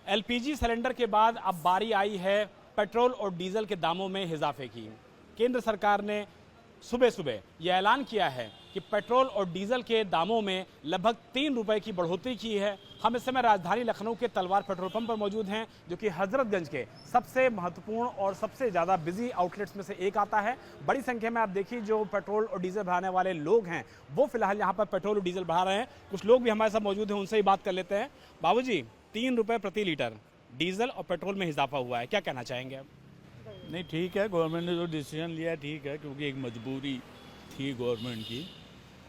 LPG cylinder के बाद अब बारी आई है पेट्रोल और डीजल के दामों में इजाफे की। केंद्र सरकार ने सुबह सुबह यह ऐलान किया है कि पेट्रोल और डीजल के दामों में लगभग 3 रुपए की बढ़ोतरी की है। हम इस समय राजधानी लखनऊ के तलवार पेट्रोल पंप पर मौजूद हैं, जो कि हजरतगंज के सबसे महत्वपूर्ण और सबसे ज़्यादा बिजी आउटलेट्स में से एक आता है। बड़ी संख्या में आप देखिए जो पेट्रोल और डीजल भराने वाले लोग हैं वो फिलहाल यहाँ पर पेट्रोल और डीजल भरा रहे हैं। कुछ लोग भी हमारे साथ मौजूद हैं, उनसे ही बात कर लेते हैं। बाबूजी, 3 रुपए प्रति लीटर डीजल और पेट्रोल में इजाफा हुआ है, क्या कहना चाहेंगे आप? नहीं, ठीक है, गवर्नमेंट ने जो डिसीजन लिया है ठीक है, क्योंकि एक मजबूरी थी गवर्नमेंट की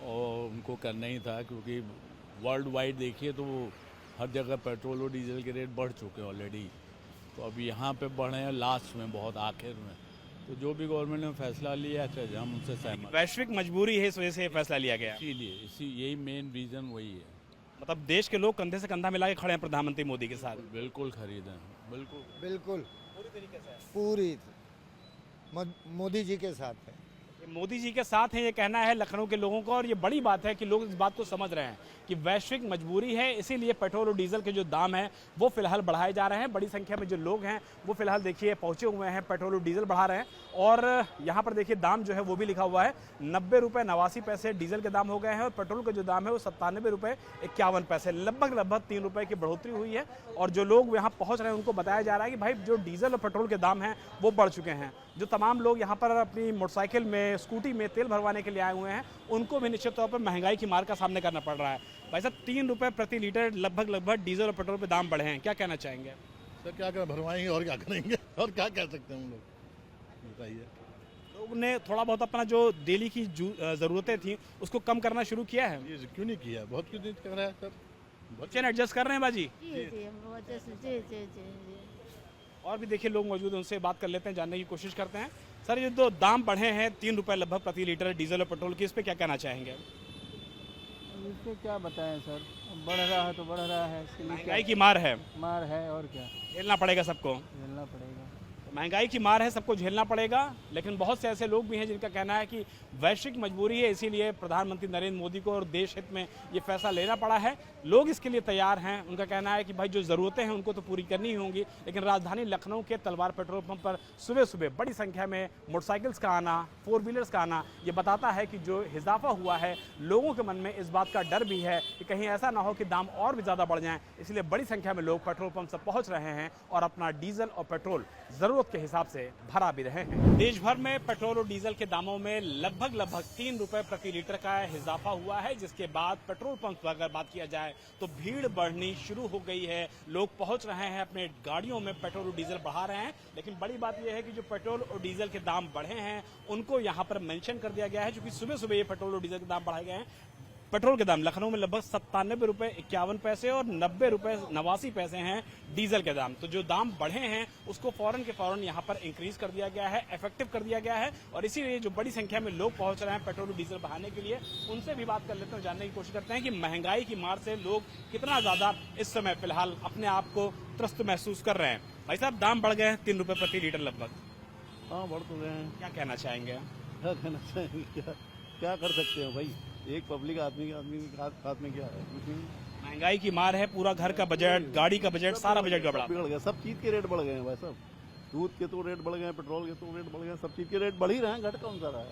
और उनको करना ही था, क्योंकि वर्ल्ड वाइड देखिए तो हर जगह पेट्रोल और डीजल के रेट बढ़ चुके हैं ऑलरेडी। तो अब यहाँ पे बढ़े हैं लास्ट में, बहुत आखिर में। तो जो भी गवर्नमेंट ने फैसला लिया है हम उनसे सहमत। वैश्विक मजबूरी है, इस वजह से ये फैसला लिया गया। इसी यही मेन रीज़न वही है। मतलब देश के लोग कंधे से कंधा मिला के खड़े हैं प्रधानमंत्री मोदी के साथ। बिल्कुल खरीदें, बिल्कुल बिल्कुल पूरी तरीके से पूरी मोदी जी के साथ है। मोदी जी के साथ हैं, ये कहना है लखनऊ के लोगों का। और ये बड़ी बात है कि लोग इस बात को समझ रहे हैं कि वैश्विक मजबूरी है, इसीलिए पेट्रोल और डीजल के जो दाम हैं वो फिलहाल बढ़ाए जा रहे हैं। बड़ी संख्या में जो लोग हैं वो फिलहाल देखिए पहुंचे हुए हैं, पेट्रोल और डीजल बढ़ा रहे हैं। और यहाँ पर देखिए दाम जो है वो भी लिखा हुआ है, 90 रुपये 89 पैसे डीजल के दाम हो गए हैं और पेट्रोल का जो दाम है वो 97 रुपये 51 पैसे, लगभग 3 रुपये की बढ़ोतरी हुई है। और जो लोग यहाँ पहुँच रहे हैं उनको बताया जा रहा है कि भाई जो डीजल और पेट्रोल के दाम हैं वो बढ़ चुके हैं। जो तमाम लोग यहाँ पर अपनी मोटरसाइकिल में, स्कूटी में तेल भरवाने के लिए आए हुए हैं उनको भी निश्चित तौर पर महंगाई की मार का सामना करना पड़ रहा है। भाई साहब, 3 रुपये प्रति लीटर लगभग डीजल और पेट्रोल पे दाम बढ़े हैं, क्या कहना चाहेंगे? सर क्या करें, भरवाएंगे और क्या करेंगे और क्या कह सकते हैं हम लोग, बताइए। लोग ने थोड़ा बहुत अपना जो डेली की ज़रूरतें थी उसको कम करना शुरू किया है। ये क्यों नहीं किया, बहुत क्यों नहीं कर रहा है सर, बच्चे एडजस्ट कर रहे हैं बाजी। जी। और भी देखिए लोग मौजूद हैं, उनसे बात कर लेते हैं, जानने की कोशिश करते हैं। सर, ये जो दाम बढ़े हैं 3 रुपये लगभग प्रति लीटर डीजल और पेट्रोल की, इस पर क्या कहना चाहेंगे? इस पे क्या बताएं सर, बढ़ रहा है तो बढ़ रहा है, इसके लिए महंगाई की मार है, मार है और क्या, झेलना पड़ेगा सबको। झेलना पड़ेगा। महंगाई की मार है, सबको झेलना पड़ेगा। लेकिन बहुत से ऐसे लोग भी हैं जिनका कहना है कि वैश्विक मजबूरी है, इसीलिए प्रधानमंत्री नरेंद्र मोदी को और देश हित में ये फैसला लेना पड़ा है। लोग इसके लिए तैयार हैं। उनका कहना है कि भाई जो ज़रूरतें हैं उनको तो पूरी करनी ही होंगी। लेकिन राजधानी लखनऊ के तलवार पेट्रोल पंप पर सुबह सुबह बड़ी संख्या में मोटरसाइकिल्स का आना, 4 व्हीलर्स का आना, ये बताता है कि जो इजाफा हुआ है लोगों के मन में इस बात का डर भी है कि कहीं ऐसा ना हो कि दाम और भी ज़्यादा बढ़ जाएँ। इसलिए बड़ी संख्या में लोग पेट्रोल पंप से पहुँच रहे हैं और अपना डीजल और पेट्रोल ज़रूरत के हिसाब से भरा भी रहे हैं। देश भर में पेट्रोल और डीजल के दामों में लगभग 3 रुपए प्रति लीटर का इजाफा हुआ है, जिसके बाद पेट्रोल पंप पर अगर बात किया जाए तो भीड़ बढ़नी शुरू हो गई है। लोग पहुंच रहे हैं, अपने गाड़ियों में पेट्रोल और डीजल बढ़ा रहे हैं। लेकिन बड़ी बात यह है कि जो पेट्रोल और डीजल के दाम बढ़े हैं उनको यहाँ पर मेंशन कर दिया गया है, क्योंकि सुबह सुबह ये पेट्रोल और डीजल के दाम बढ़ाए गए हैं। पेट्रोल के दाम लखनऊ में लगभग 97 रुपये 51 पैसे और 90 रुपये 89 पैसे हैं डीजल के दाम। तो जो दाम बढ़े हैं उसको फौरन के फौरन यहाँ पर इंक्रीज कर दिया गया है, इफेक्टिव कर दिया गया है। और इसीलिए जो बड़ी संख्या में लोग पहुंच रहे हैं पेट्रोल और डीजल बढ़ाने के लिए, उनसे भी बात कर लेते हैं, जानने की कोशिश करते हैं कि महंगाई की मार से लोग कितना ज्यादा इस समय फिलहाल अपने आप को त्रस्त महसूस कर रहे हैं। भाई साहब, दाम बढ़ गए हैं 3 रुपये प्रति लीटर लगभग। हाँ, बढ़ तो गए हैं। क्या कहना चाहेंगे? क्या कहना चाहेंगे, क्या कर सकते हैं भाई, एक पब्लिक आदमी के हाथ में क्या है, कुछ नहीं। महंगाई की मार है, पूरा घर का बजट, गाड़ी का बजट, सारा बजट गड़बड़ा बिगड़ गया, सब चीज के रेट बढ़ गए हैं भाई साहब। दूध के तो रेट बढ़ गए, पेट्रोल के तो रेट बढ़ गए, सब चीज के रेट बढ़ ही रहे हैं, घट कौन सा रहा है।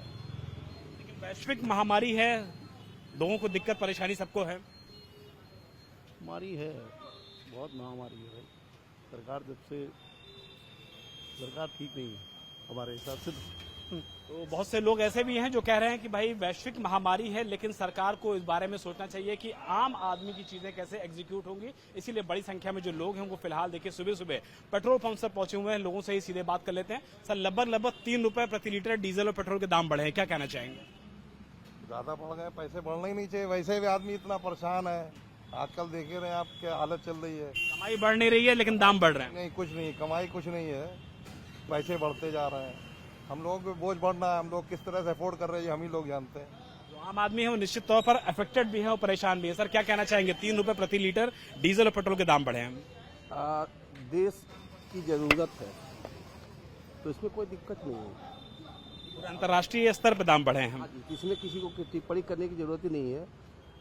लेकिन वैश्विक महामारी है, लोगों को दिक्कत परेशानी सबको है। महामारी है, बहुत महामारी है भाई। सरकार ठीक नहीं है हमारे हिसाब से। तो बहुत से लोग ऐसे भी हैं जो कह रहे हैं कि भाई वैश्विक महामारी है, लेकिन सरकार को इस बारे में सोचना चाहिए कि आम आदमी की चीजें कैसे एग्जीक्यूट होंगी। इसीलिए बड़ी संख्या में जो लोग हैं वो फिलहाल देखिए सुबह सुबह पेट्रोल पंप से पहुंचे हुए हैं। लोगों से ही सीधे बात कर लेते हैं। सर, लगभग 3 रुपए प्रति लीटर डीजल और पेट्रोल के दाम बढ़े हैं, क्या कहना चाहेंगे? ज़्यादा बढ़ गए, पैसे बढ़ना ही नहीं चाहिए। वैसे भी आदमी इतना परेशान है, आजकल देखे रहे हैं आप क्या हालत चल रही है। कमाई बढ़ नहीं रही है लेकिन दाम बढ़ रहे हैं। नहीं, कुछ नहीं, कमाई कुछ नहीं है, पैसे बढ़ते जा रहे हैं। हम लोगों को बोझ बढ़ना है, हम लोग किस तरह से अफोर्ड कर रहे हैं हम ही लोग जानते हैं। जो आम आदमी है वो निश्चित तौर पर अफेक्टेड भी है और परेशान भी है। सर, क्या कहना चाहेंगे? 3 रुपए प्रति लीटर डीजल और पेट्रोल के दाम बढ़े हैं। देश की जरूरत है तो इसमें कोई दिक्कत नहीं है। अंतर्राष्ट्रीय स्तर पर दाम बढ़े हैं। इसमें किसी को टिप्पणी करने की जरूरत ही नहीं है।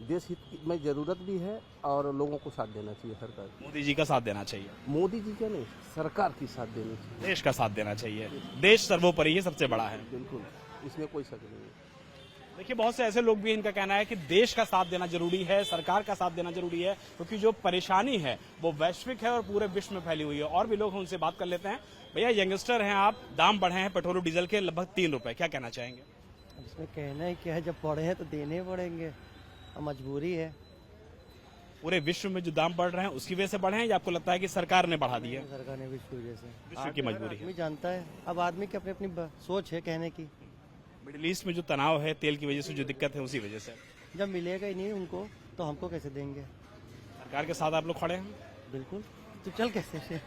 देश हित में ज़रूरत भी है और लोगों को साथ देना चाहिए सरकार को। मोदी जी का साथ देना चाहिए, मोदी जी का नहीं, सरकार की साथ देनी चाहिए। देश का साथ देना चाहिए। देश सर्वोपरि है, सबसे बड़ा है। बिल्कुल, इसमें कोई शक नहीं है। देखिए बहुत से ऐसे लोग भी हैं, इनका कहना है कि देश का साथ देना जरूरी है, सरकार का साथ देना जरूरी है, क्योंकि जो परेशानी है वो वैश्विक है और पूरे विश्व में फैली हुई है। और भी लोग हैं, उनसे बात कर लेते हैं। भैया यंगस्टर हैं आप, दाम बढ़े हैं पेट्रोल और डीजल के लगभग 3 रुपए, क्या कहना चाहेंगे? इसमें कहना है क्या है, जब बढ़े हैं तो देने पड़ेंगे, अब मजबूरी है। पूरे विश्व में जो दाम बढ़ रहे हैं उसकी वजह से बढ़े हैं या आपको लगता है कि सरकार ने बढ़ा दिए? सरकार ने विश्व वजह से, विश्व की मजबूरी है। आदमी जानता है, अब आदमी की अपनी अपनी सोच है कहने की। मिडिल ईस्ट में जो तनाव है, तेल की वजह से जो दिक्कत है, उसी वजह से। जब मिलेगा ही नहीं उनको तो हमको कैसे देंगे? सरकार के साथ आप लोग खड़े हैं? बिल्कुल, तो चल कैसे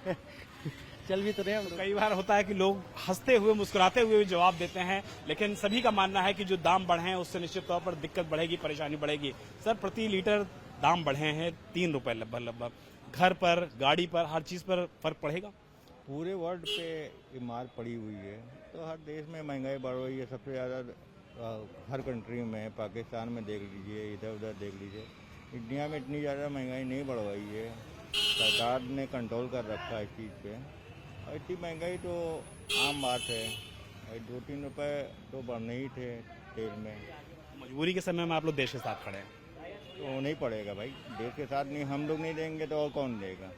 चल भी तो रहे हम लोग। कई बार होता है कि लोग हंसते हुए मुस्कुराते हुए भी जवाब देते हैं, लेकिन सभी का मानना है कि जो दाम बढ़े हैं उससे निश्चित तौर पर दिक्कत बढ़ेगी, परेशानी बढ़ेगी। सर प्रति लीटर दाम बढ़े हैं 3 रुपए लगभग, घर पर, गाड़ी पर, हर चीज पर फर्क पड़ेगा? पूरे वर्ल्ड पे ये मार पड़ी हुई है, तो हर देश में महंगाई बढ़ रही है। सबसे ज़्यादा हर कंट्री में, पाकिस्तान में देख लीजिए, इधर उधर देख लीजिए। इंडिया में इतनी ज़्यादा महंगाई नहीं बढ़वाई है, सरकार ने कंट्रोल कर रखा है इस चीज़ पे। और इतनी महंगाई तो आम बात है, 2-3 रुपए तो बढ़ने ही थे तेल में। मजबूरी के समय में आप लोग देश के साथ खड़े हैं, तो नहीं पड़ेगा भाई, देश के साथ नहीं, हम लोग नहीं देंगे तो और कौन देगा?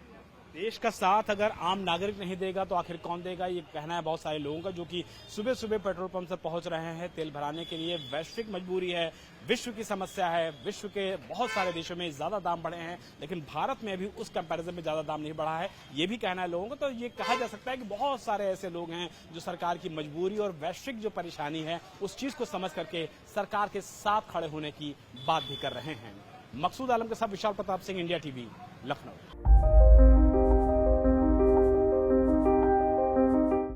देश का साथ अगर आम नागरिक नहीं देगा तो आखिर कौन देगा? ये कहना है बहुत सारे लोगों का, जो कि सुबह सुबह पेट्रोल पंप से पहुंच रहे हैं तेल भराने के लिए। वैश्विक मजबूरी है, विश्व की समस्या है, विश्व के बहुत सारे देशों में ज्यादा दाम बढ़े हैं, लेकिन भारत में अभी उस कंपैरिजन में ज्यादा दाम नहीं बढ़ा है, ये भी कहना है लोगों का। तो ये कहा जा सकता है कि बहुत सारे ऐसे लोग हैं जो सरकार की मजबूरी और वैश्विक जो परेशानी है उस चीज को समझ करके सरकार के साथ खड़े होने की बात भी कर रहे हैं। मकसूद आलम के साथ विशाल प्रताप सिंह, इंडिया टीवी, लखनऊ।